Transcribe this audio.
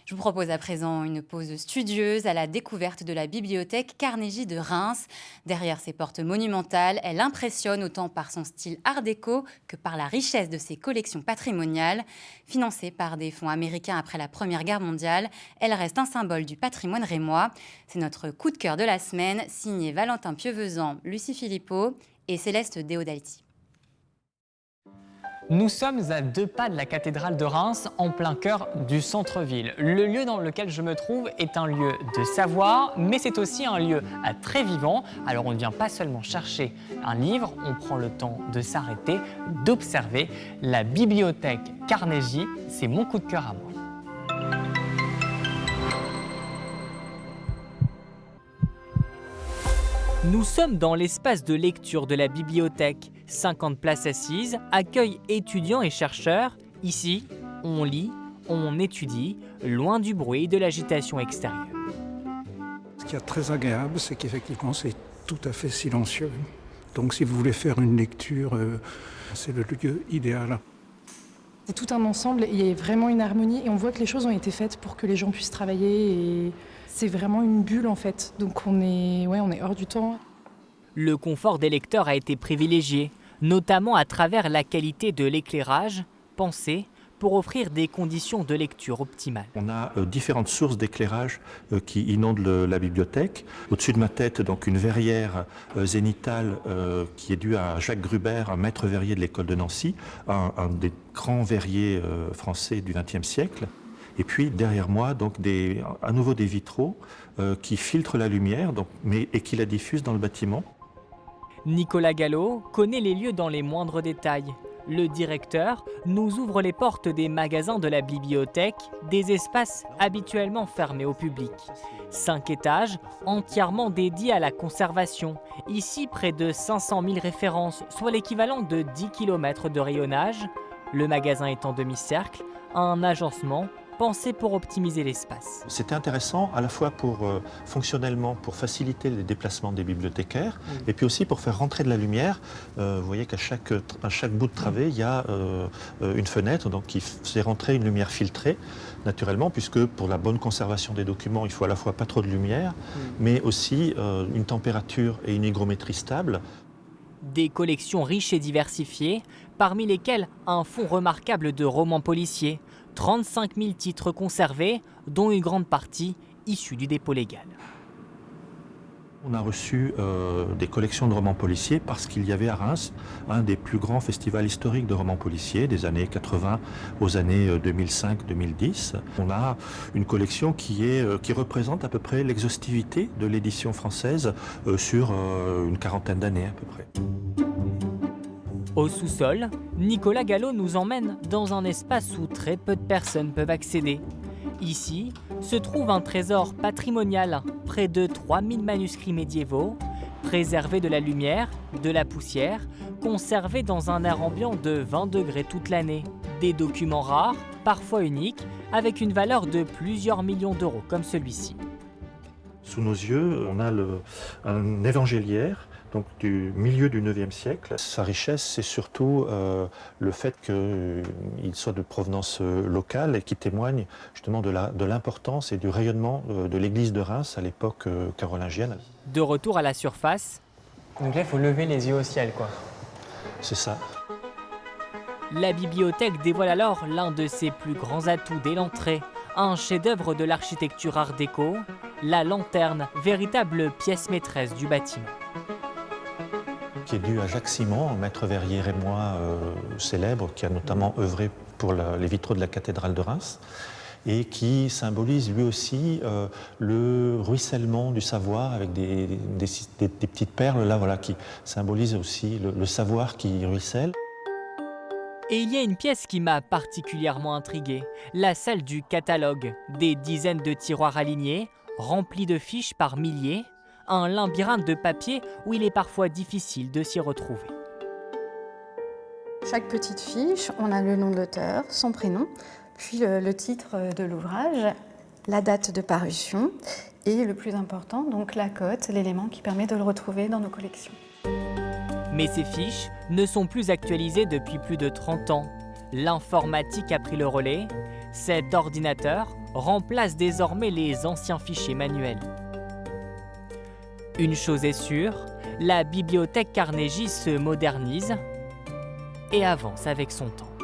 Je vous propose à présent une pause studieuse à la découverte de la bibliothèque Carnegie de Reims. Derrière ses portes monumentales, elle impressionne autant par son style art déco que par la richesse de ses collections patrimoniales. Financée par des fonds américains après la Première Guerre mondiale, elle reste un symbole du patrimoine rémois. C'est notre coup de cœur de la semaine, signé Valentin Pieuvezan, Lucie Philippot et Céleste Deodati. Nous sommes à 2 pas de la cathédrale de Reims, en plein cœur du centre-ville. Le lieu dans lequel je me trouve est un lieu de savoir, mais c'est aussi un lieu très vivant. Alors on ne vient pas seulement chercher un livre, on prend le temps de s'arrêter, d'observer. La bibliothèque Carnegie, c'est mon coup de cœur à moi. Nous sommes dans l'espace de lecture de la bibliothèque. 50 places assises, accueil étudiants et chercheurs. Ici, on lit, on étudie, loin du bruit et de l'agitation extérieure. Ce qui est très agréable, c'est qu'effectivement, c'est tout à fait silencieux. Donc si vous voulez faire une lecture, c'est le lieu idéal. C'est tout un ensemble, il y a vraiment une harmonie et on voit que les choses ont été faites pour que les gens puissent travailler et c'est vraiment une bulle en fait. Donc on est hors du temps. Le confort des lecteurs a été privilégié, notamment à travers la qualité de l'éclairage, pensé pour offrir des conditions de lecture optimales. On a différentes sources d'éclairage qui inondent la bibliothèque. Au-dessus de ma tête, donc une verrière zénitale qui est due à Jacques Gruber, un maître verrier de l'école de Nancy, un des grands verriers français du XXe siècle. Et puis derrière moi, donc à nouveau des vitraux qui filtrent la lumière et qui la diffusent dans le bâtiment. Nicolas Gallo connaît les lieux dans les moindres détails. Le directeur nous ouvre les portes des magasins de la bibliothèque, des espaces habituellement fermés au public. 5 étages entièrement dédiés à la conservation. Ici, près de 500 000 références, soit l'équivalent de 10 km de rayonnage. Le magasin est en demi-cercle, un agencement pensé pour optimiser l'espace. C'était intéressant à la fois fonctionnellement pour faciliter les déplacements des bibliothécaires et puis aussi pour faire rentrer de la lumière. Vous voyez qu'à chaque bout de travée, il y a une fenêtre donc qui fait rentrer une lumière filtrée naturellement puisque pour la bonne conservation des documents, il faut à la fois pas trop de lumière mais aussi une température et une hygrométrie stable. Des collections riches et diversifiées, parmi lesquelles un fonds remarquable de romans policiers. 35 000 titres conservés, dont une grande partie issue du dépôt légal. On a reçu des collections de romans policiers parce qu'il y avait à Reims un des plus grands festivals historiques de romans policiers des années 80 aux années 2005-2010. On a une collection qui représente à peu près l'exhaustivité de l'édition française sur une quarantaine d'années à peu près. Au sous-sol, Nicolas Gallo nous emmène dans un espace où très peu de personnes peuvent accéder. Ici se trouve un trésor patrimonial, près de 3000 manuscrits médiévaux, préservés de la lumière, de la poussière, conservés dans un air ambiant de 20 degrés toute l'année. Des documents rares, parfois uniques, avec une valeur de plusieurs millions d'euros comme celui-ci. Sous nos yeux, on a un évangéliaire donc du milieu du IXe siècle. Sa richesse, c'est surtout le fait qu'il soit de provenance locale et qui témoigne justement de l'importance et du rayonnement de l'église de Reims à l'époque carolingienne. De retour à la surface. Donc là, il faut lever les yeux au ciel, quoi. C'est ça. La bibliothèque dévoile alors l'un de ses plus grands atouts dès l'entrée. Un chef-d'œuvre de l'architecture art déco, la lanterne, véritable pièce maîtresse du bâtiment. Qui est dû à Jacques Simon, un maître verrier rémois célèbre, qui a notamment œuvré pour les vitraux de la cathédrale de Reims, et qui symbolise lui aussi le ruissellement du savoir avec des petites perles là, voilà, qui symbolisent aussi le savoir qui ruisselle. Et il y a une pièce qui m'a particulièrement intrigué, la salle du catalogue, des dizaines de tiroirs alignés, remplis de fiches par milliers, un labyrinthe de papier où il est parfois difficile de s'y retrouver. Chaque petite fiche, on a le nom de l'auteur, son prénom, puis le titre de l'ouvrage, la date de parution et le plus important, donc la cote, l'élément qui permet de le retrouver dans nos collections. Mais ces fiches ne sont plus actualisées depuis plus de 30 ans. L'informatique a pris le relais. Cet ordinateur remplace désormais les anciens fichiers manuels. Une chose est sûre, la bibliothèque Carnegie se modernise et avance avec son temps.